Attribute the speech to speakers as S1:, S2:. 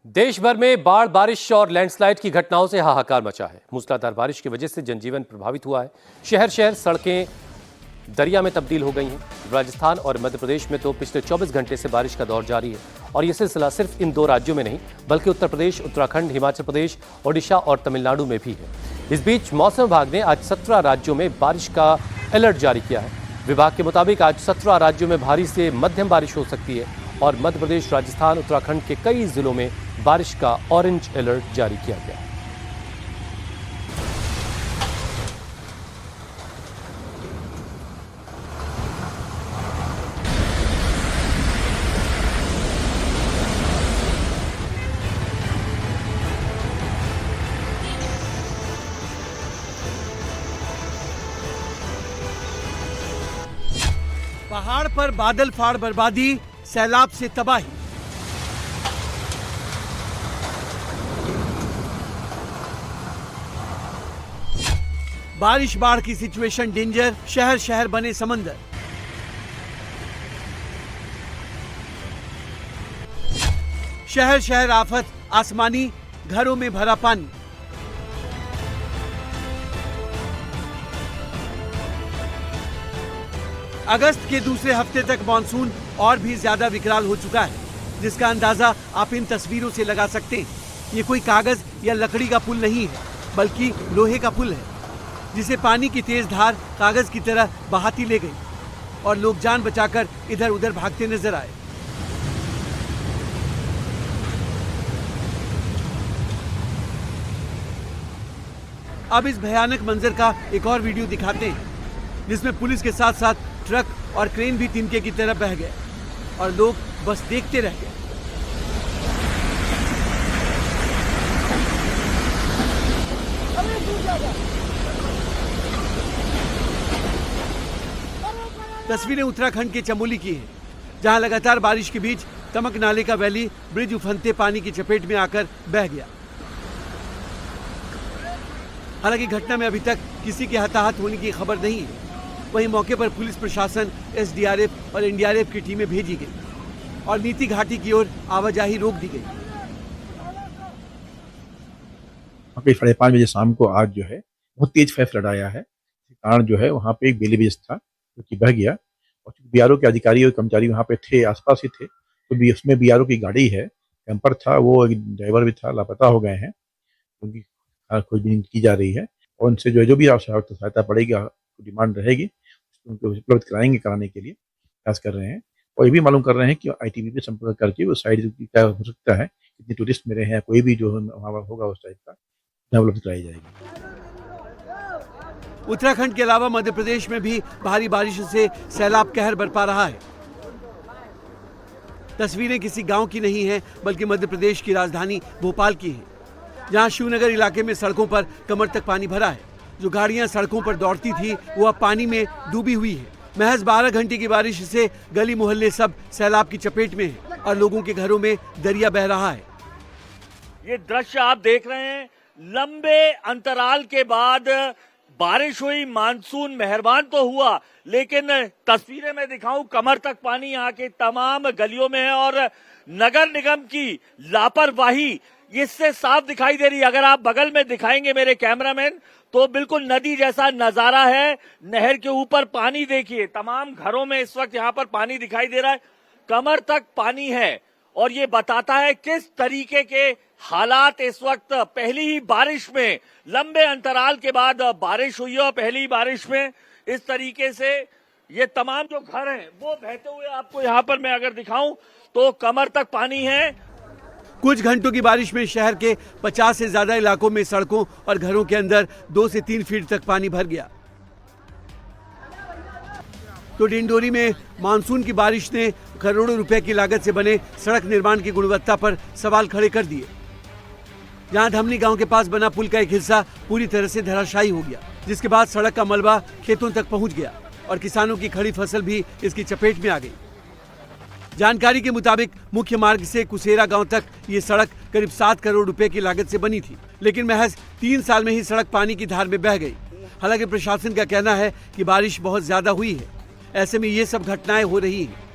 S1: देश भर में बाढ़, बारिश और लैंडस्लाइड की घटनाओं से हाहाकार मचा है। मूसलाधार बारिश की वजह से जनजीवन प्रभावित हुआ है। शहर शहर सड़कें दरिया में तब्दील हो गई हैं। राजस्थान और मध्य प्रदेश में तो पिछले 24 घंटे से बारिश का दौर जारी है और यह सिलसिला सिर्फ इन दो राज्यों में नहीं बल्कि उत्तर प्रदेश, उत्तराखंड, हिमाचल प्रदेश, ओडिशा और तमिलनाडु में भी है। इस बीच मौसम विभाग ने आज 17 राज्यों में बारिश का अलर्ट जारी किया है। विभाग के मुताबिक आज 17 राज्यों में भारी से मध्यम बारिश हो सकती है और मध्य प्रदेश, राजस्थान, उत्तराखंड के कई जिलों में बारिश का ऑरेंज अलर्ट जारी किया गया है।
S2: पहाड़ पर बादल फाड़ बर्बादी, सैलाब से तबाही। बारिश बाढ़ की सिचुएशन डेंजर, शहर शहर बने समंदर। शहर शहर आफत, आसमानी, घरों में भरा पानी। अगस्त के दूसरे हफ्ते तक मानसून और भी ज्यादा विकराल हो चुका है, जिसका अंदाजा आप इन तस्वीरों से लगा सकते हैं। ये कोई कागज या लकड़ी का पुल नहीं है, बल्कि लोहे का पुल है, जिसे पानी की तेज धार कागज की तरह बहाती ले गई और लोग जान बचाकर इधर उधर भागते नजर आए। अब इस भयानक मंजर का एक और वीडियो दिखाते हैं, जिसमें पुलिस के साथ साथ ट्रक और क्रेन भी तिनके की तरह बह गए और लोग बस देखते रह गए। तस्वीरें उत्तराखंड के चमोली की हैं, जहां लगातार बारिश के बीच तमक नाले का वैली ब्रिज उफनते पानी की चपेट में आकर बह गया। हालांकि घटना में अभी तक किसी के हताहत होने की खबर नहीं है। वहीं मौके पर पुलिस प्रशासन, एसडीआरएफ और एनडीआरएफ की टीमें भेजी गई और नीति घाटी की ओर आवाजाही रोक दी गई।
S3: करीब 5:30 बजे शाम को आज जो है बहुत तेज फ्लड आया है। इस कारण जो है वहाँ पे एक बेली ब्रिज था जो कि बह गया और बीआरओ के अधिकारी और कर्मचारी वहाँ पे थे, आसपास ही थे। तो उसमें बीआरओ की गाड़ी है, कैंपर था, वो ड्राइवर भी था, लापता हो गए हैं। उनकी खोजबीन की जा रही है और उनसे जो भी आवश्यक सहायता पड़ेगी, डिमांड रहेगी, उनको उपलब्ध कराने के लिए प्रयास कर रहे हैं। और ये भी मालूम कर रहे हैं कि आईटीबी पे संपर्क करके वो साइड क्या हो सकता है, कितने टूरिस्ट मेरे हैं, कोई भी जो वहाँ होगा उस टाइप का उपलब्ध कराई जाएगी।
S2: उत्तराखंड के अलावा मध्य प्रदेश में भी भारी बारिश से सैलाब कहर बरपा रहा है। तस्वीरें किसी गांव की नहीं हैं, बल्कि मध्य प्रदेश की राजधानी भोपाल की हैं, जहां शिवनगर इलाके में सड़कों पर कमर तक पानी भरा है। जो गाड़ियां सड़कों पर दौड़ती थी वो अब पानी में डूबी हुई है। महज 12 घंटे की बारिश से गली मोहल्ले सब सैलाब की चपेट में हैं और लोगों के घरों में दरिया बह रहा है।
S4: ये दृश्य आप देख रहे हैं, लंबे अंतराल के बाद बारिश हुई, मानसून मेहरबान तो हुआ, लेकिन तस्वीरें मैं दिखाऊं, कमर तक पानी यहाँ के तमाम गलियों में है और नगर निगम की लापरवाही इससे साफ दिखाई दे रही है। अगर आप बगल में दिखाएंगे मेरे कैमरामैन, तो बिल्कुल नदी जैसा नजारा है। नहर के ऊपर पानी देखिए, तमाम घरों में इस वक्त यहाँ पर पानी दिखाई दे रहा है, कमर तक पानी है और ये बताता है किस तरीके के हालात इस वक्त। पहली ही बारिश में, लंबे अंतराल के बाद बारिश हुई है और पहली बारिश में इस तरीके से ये तमाम जो घर हैं वो बहते हुए आपको यहाँ पर मैं अगर दिखाऊं तो कमर तक पानी है।
S2: कुछ घंटों की बारिश में शहर के 50 से ज्यादा इलाकों में सड़कों और घरों के अंदर 2 से 3 फीट तक पानी भर गया। तो डिंडोरी में मानसून की बारिश ने करोड़ों रुपए की लागत से बने सड़क निर्माण की गुणवत्ता पर सवाल खड़े कर दिए। जहां धमनी गांव के पास बना पुल का एक हिस्सा पूरी तरह से धराशायी हो गया, जिसके बाद सड़क का मलबा खेतों तक पहुंच गया और किसानों की खड़ी फसल भी इसकी चपेट में आ गई। जानकारी के मुताबिक मुख्य मार्ग से कुसेरा गांव तक ये सड़क करीब 7 करोड़ रुपए की लागत से बनी थी, लेकिन महज 3 साल में ही सड़क पानी की धार में बह गई। हालांकि प्रशासन का कहना है कि बारिश बहुत ज्यादा हुई है, ऐसे में ये सब घटनाएं हो रही हैं।